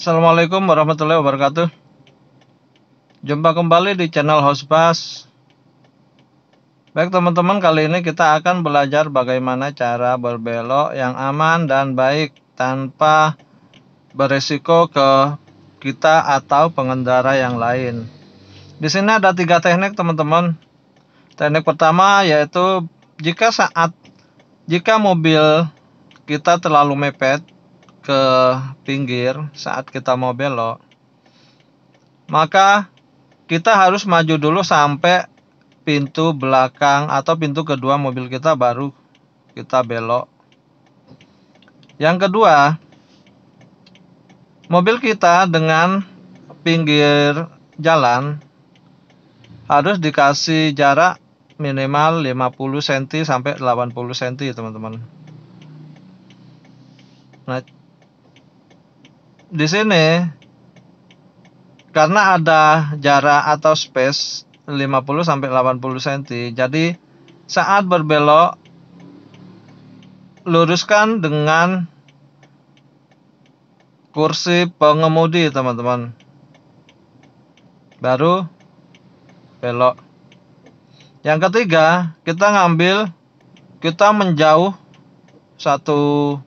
Assalamualaikum warahmatullahi wabarakatuh. Jumpa kembali di channel Hostbus. Baik teman-teman, kali ini kita akan belajar bagaimana cara berbelok yang aman dan baik tanpa beresiko ke kita atau pengendara yang lain. Di sini ada 3 teknik teman-teman. Teknik pertama yaitu jika mobil kita terlalu mepet ke pinggir saat kita mau belok, maka kita harus maju dulu sampai pintu belakang atau pintu kedua mobil kita, baru kita belok. Yang kedua, mobil kita dengan pinggir jalan harus dikasih jarak minimal 50 cm sampai 80 cm teman-teman. Nah, di sini karena ada jarak atau space 50 sampai 80 cm, jadi saat berbelok luruskan dengan kursi pengemudi teman-teman, baru belok. Yang ketiga, kita menjauh 1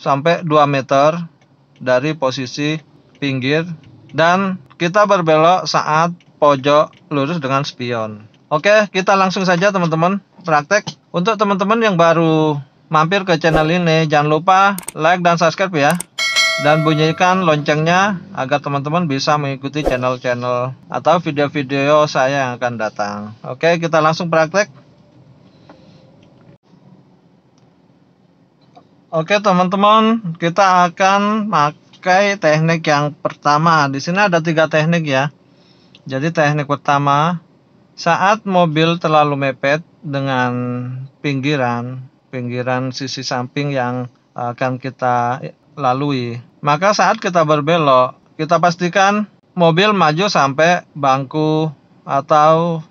sampai 2 meter dari posisi pinggir dan kita berbelok saat pojok lurus dengan spion. Oke, kita langsung saja teman-teman praktek. Untuk teman-teman yang baru mampir ke channel ini, jangan lupa like dan subscribe ya, dan bunyikan loncengnya agar teman-teman bisa mengikuti channel-channel atau video-video saya yang akan datang. Oke, kita langsung praktek. Oke teman-teman, kita akan pakai teknik yang pertama. Di sini ada 3 teknik ya. Jadi teknik pertama, saat mobil terlalu mepet dengan pinggiran sisi samping yang akan kita lalui, maka saat kita berbelok, kita pastikan mobil maju sampai bangku atau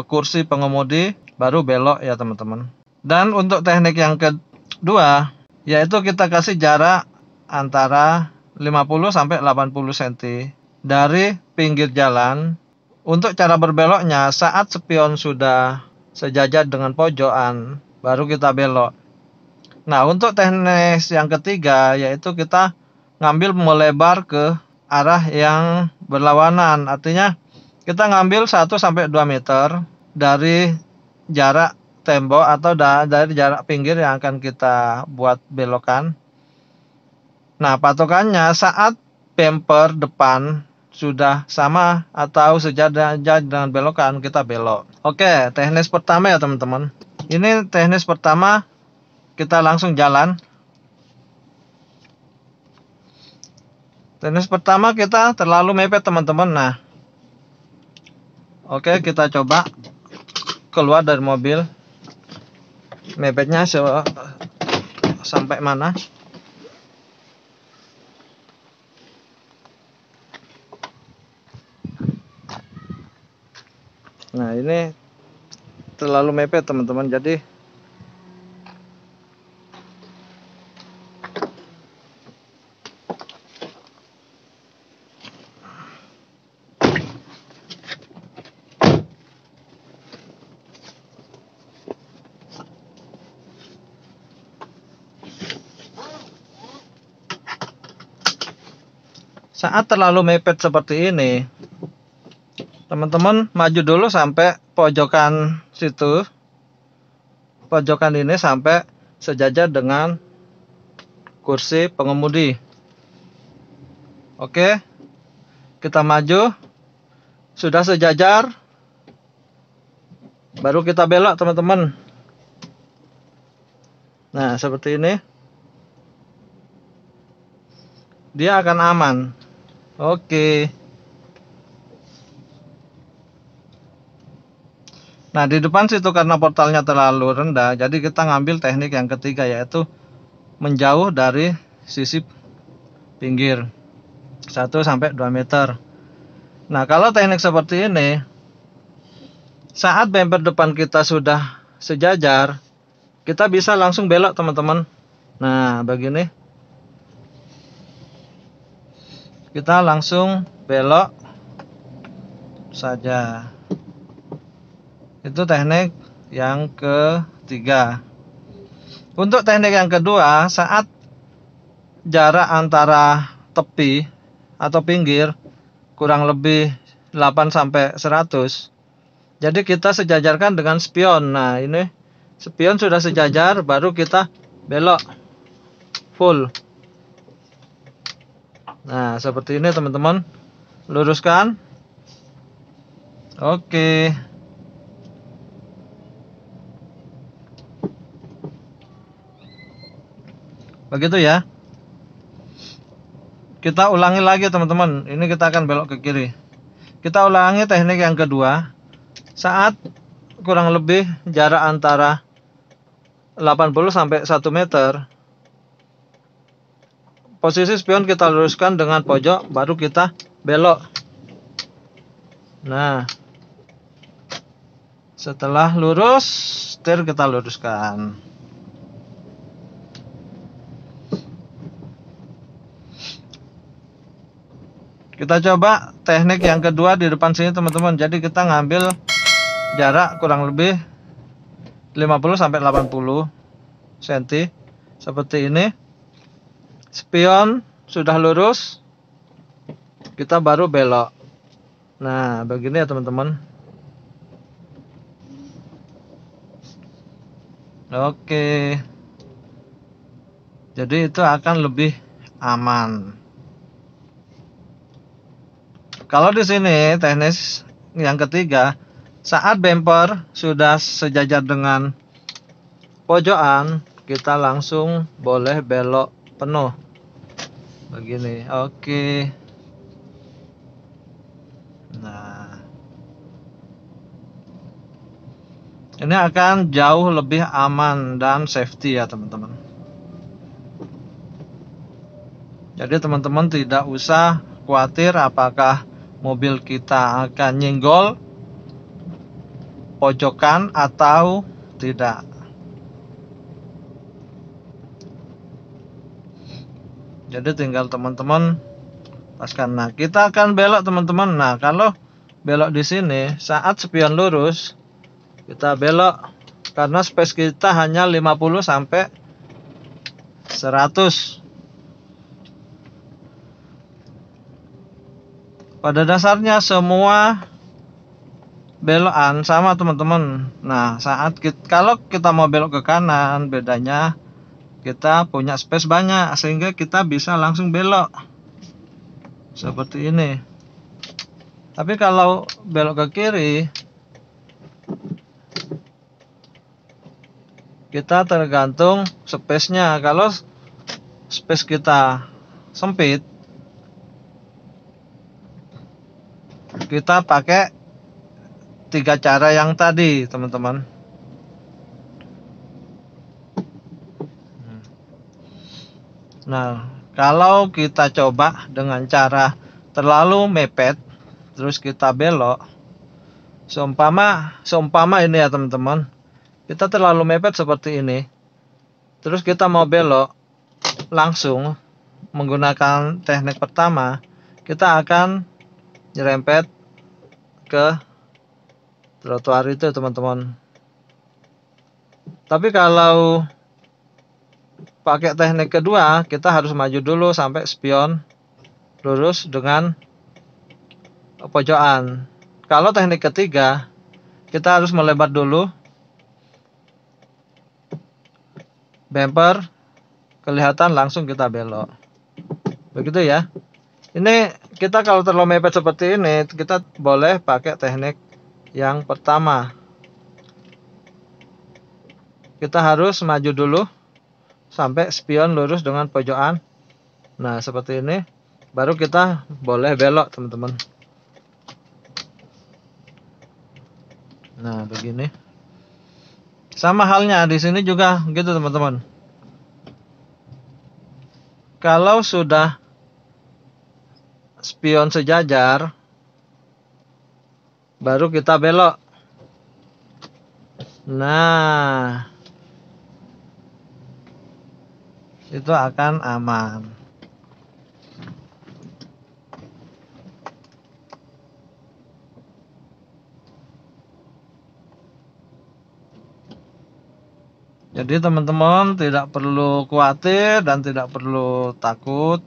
kursi pengemudi, baru belok ya teman-teman. Dan untuk teknik yang kedua, yaitu kita kasih jarak antara 50 sampai 80 cm dari pinggir jalan. Untuk cara berbeloknya, saat spion sudah sejajar dengan pojokan, baru kita belok. Nah, untuk teknik yang ketiga, yaitu kita ngambil melebar ke arah yang berlawanan. Artinya kita ngambil 1 sampai 2 meter dari jarak tembok atau dari jarak pinggir yang akan kita buat belokan. Nah, patokannya saat bumper depan sudah sama atau sejajar dengan belokan, kita belok. Oke, teknis pertama ya teman-teman. Ini teknis pertama, kita langsung jalan. Teknis pertama kita terlalu mepet teman-teman. Nah, oke, kita coba keluar dari mobil. Mepetnya sampai mana? Nah, ini terlalu mepet teman-teman, jadi saat terlalu mepet seperti ini, teman-teman maju dulu sampai pojokan situ. Pojokan ini sampai sejajar dengan kursi pengemudi. Oke, kita maju. Sudah sejajar, baru kita belok teman-teman. Nah, seperti ini. Dia akan aman. Oke. Nah, di depan situ karena portalnya terlalu rendah, jadi kita ngambil teknik yang ketiga, yaitu menjauh dari sisi pinggir 1 sampai 2 meter. Nah, kalau teknik seperti ini, saat bumper depan kita sudah sejajar, kita bisa langsung belok teman-teman. Nah, begini. kita langsung belok saja. Itu teknik yang ketiga. Untuk teknik yang kedua, saat jarak antara tepi atau pinggir kurang lebih 8 sampai 100. Jadi kita sejajarkan dengan spion. Nah, ini spion sudah sejajar, baru kita belok full. Nah, seperti ini teman-teman. Luruskan. Oke. Begitu ya. Kita ulangi lagi teman-teman. Ini kita akan belok ke kiri. Kita ulangi teknik yang kedua. Saat kurang lebih jarak antara 80 sampai 1 meter. Posisi spion kita luruskan dengan pojok, baru kita belok. Nah, setelah lurus, setir kita luruskan. Kita coba teknik yang kedua di depan sini teman-teman. Jadi kita ngambil jarak kurang lebih 50 sampai 80 cm seperti ini. Spion sudah lurus, kita baru belok. Nah, begini ya teman-teman. Oke. Jadi itu akan lebih aman. Kalau di sini teknik yang ketiga, saat bumper sudah sejajar dengan pojokan, kita langsung boleh belok penuh. Begini, oke. Nah, ini akan jauh lebih aman dan safety ya teman-teman. Jadi teman-teman tidak usah khawatir apakah mobil kita akan nyenggol pojokan atau tidak. Jadi tinggal teman-teman paskan. Nah, kita akan belok teman-teman. Nah, kalau belok di sini saat spion lurus, kita belok karena space kita hanya 50 sampai 100. Pada dasarnya semua belokan sama teman-teman. Nah, kalau kita mau belok ke kanan, bedanya kita punya space banyak sehingga kita bisa langsung belok seperti ini. Tapi kalau belok ke kiri, kita tergantung space-nya. Kalau space kita sempit, kita pakai 3 cara yang tadi teman-teman. Nah, kalau kita coba dengan cara terlalu mepet, terus kita belok, seumpama ini ya teman-teman, kita terlalu mepet seperti ini, terus kita mau belok langsung menggunakan teknik pertama, kita akan nyerempet ke trotoar itu teman-teman. Tapi kalau pakai teknik kedua, kita harus maju dulu sampai spion lurus dengan pojokan. Kalau teknik ketiga, kita harus melebar dulu, bumper kelihatan, langsung kita belok. Begitu ya. Ini kita kalau terlalu mepet seperti ini, kita boleh pakai teknik yang pertama. Kita harus maju dulu sampai spion lurus dengan pojokan. Nah, seperti ini. Baru kita boleh belok, teman-teman. Nah, begini. Sama halnya di sini juga gitu, teman-teman. Kalau sudah spion sejajar, baru kita belok. Nah, itu akan aman. Jadi teman-teman tidak perlu khawatir dan tidak perlu takut.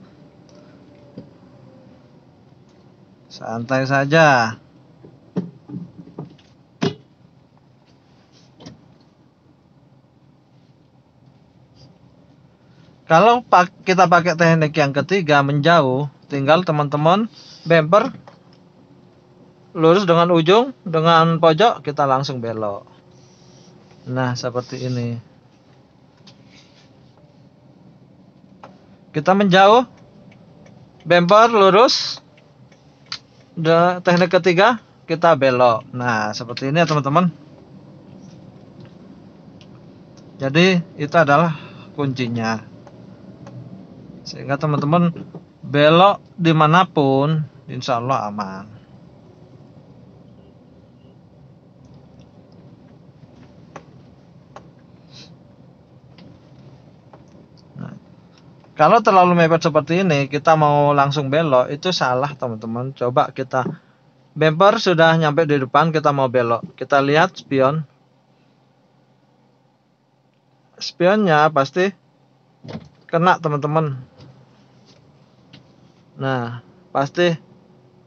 Santai saja. Kalau kita pakai teknik yang ketiga menjauh, tinggal teman-teman bumper lurus dengan ujung, dengan pojok kita langsung belok. Nah, seperti ini. Kita menjauh, bumper lurus. Teknik ketiga kita belok. Nah, seperti ini ya teman-teman. Jadi itu adalah kuncinya, sehingga teman-teman belok dimanapun insya Allah aman. Nah, kalau terlalu mepet seperti ini, kita mau langsung belok, itu salah teman-teman. Coba kita bumper sudah nyampe di depan, kita mau belok, kita lihat spion. Spionnya pasti kena teman-teman. Nah, pasti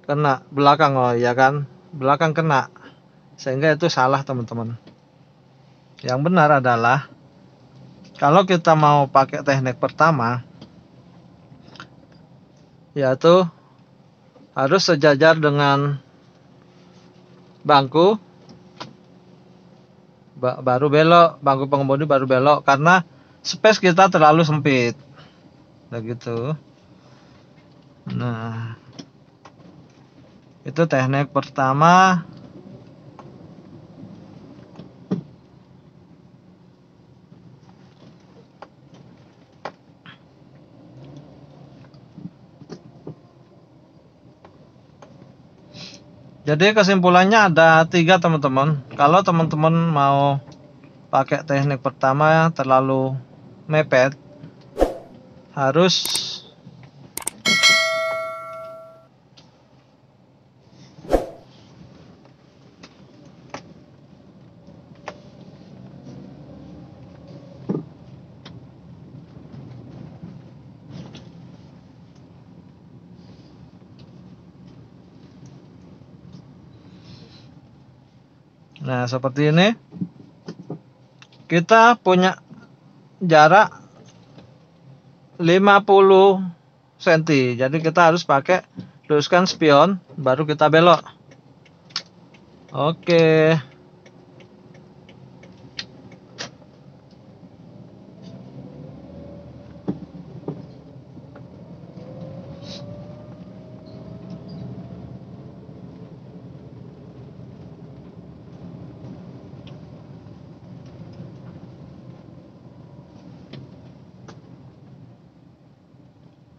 kena belakang, oh ya kan, belakang kena, sehingga itu salah teman-teman. Yang benar adalah kalau kita mau pakai teknik pertama, yaitu harus sejajar dengan bangku, baru belok, bangku pengemudi baru belok, karena space kita terlalu sempit. Begitu. Nah, itu teknik pertama. Jadi kesimpulannya ada 3 teman-teman. Kalau teman-teman mau pakai teknik pertama terlalu mepet, harus nah seperti ini. Kita punya jarak 50 cm. Jadi kita harus pakai luruskan spion baru kita belok. Oke.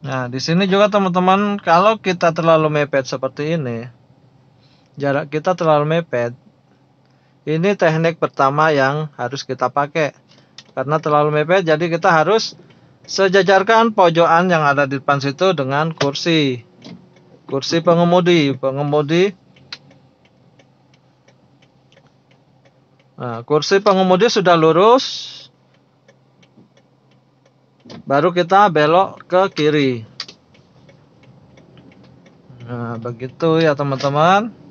Nah, di sini juga teman-teman, kalau kita terlalu mepet seperti ini, jarak kita terlalu mepet, ini teknik pertama yang harus kita pakai. Karena terlalu mepet, jadi kita harus sejajarkan pojokan yang ada di depan situ dengan kursi pengemudi. Nah, kursi pengemudi sudah lurus, baru kita belok ke kiri. Nah, begitu ya teman-teman.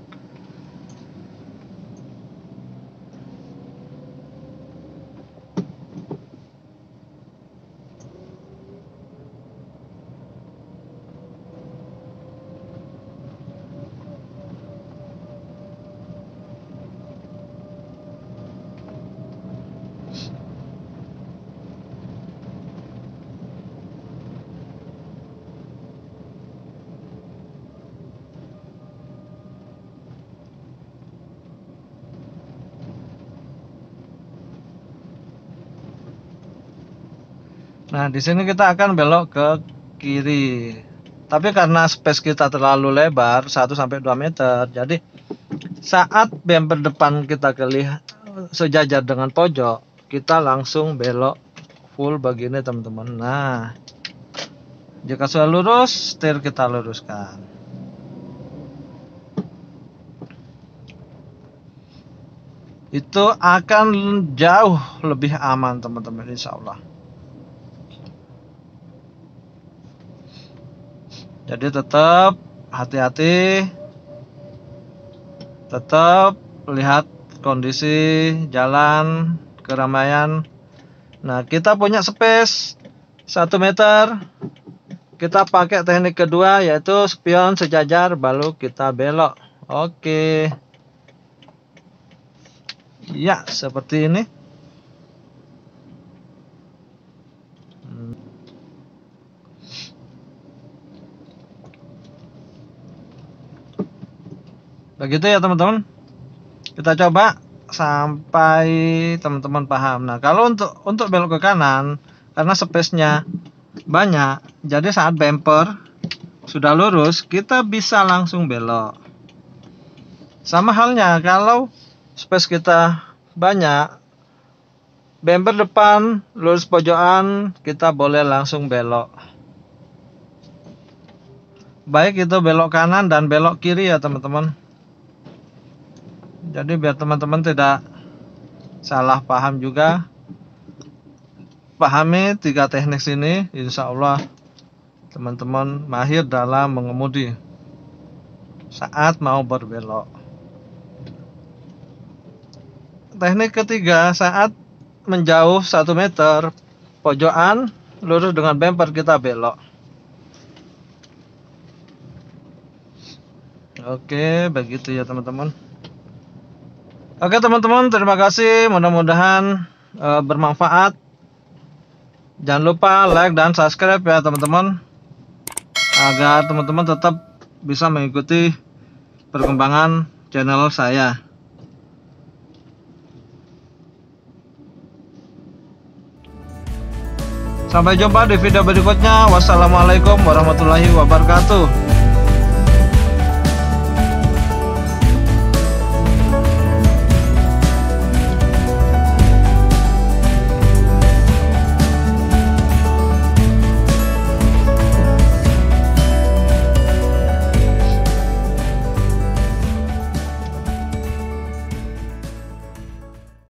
Nah, di sini kita akan belok ke kiri. Tapi karena space kita terlalu lebar, 1-2 meter, jadi saat bumper depan kita sejajar dengan pojok, kita langsung belok full begini teman-teman. Nah, jika sudah lurus, setir kita luruskan. itu akan jauh lebih aman teman-teman, insya Allah. Jadi tetap hati-hati, tetap lihat kondisi jalan, keramaian. Nah, kita punya space 1 meter. Kita pakai teknik kedua, yaitu spion sejajar, baru kita belok. Oke. Ya, seperti ini. Begitu ya teman-teman. Kita coba sampai teman-teman paham. Nah, kalau untuk belok ke kanan, karena space-nya banyak, jadi saat bumper sudah lurus, kita bisa langsung belok. Sama halnya kalau space kita banyak, bumper depan lurus pojokan, kita boleh langsung belok. Baik itu belok kanan dan belok kiri ya teman-teman. Jadi biar teman-teman tidak salah paham juga, pahami 3 teknik sini, insya Allah teman-teman mahir dalam mengemudi saat mau berbelok. Teknik ketiga, saat menjauh 1 meter, pojokan lurus dengan bumper, kita belok. Oke, begitu ya teman-teman. Oke teman-teman, terima kasih, mudah-mudahan bermanfaat. Jangan lupa like dan subscribe ya teman-teman, agar teman-teman tetap bisa mengikuti perkembangan channel saya. Sampai jumpa di video berikutnya. Wassalamualaikum warahmatullahi wabarakatuh.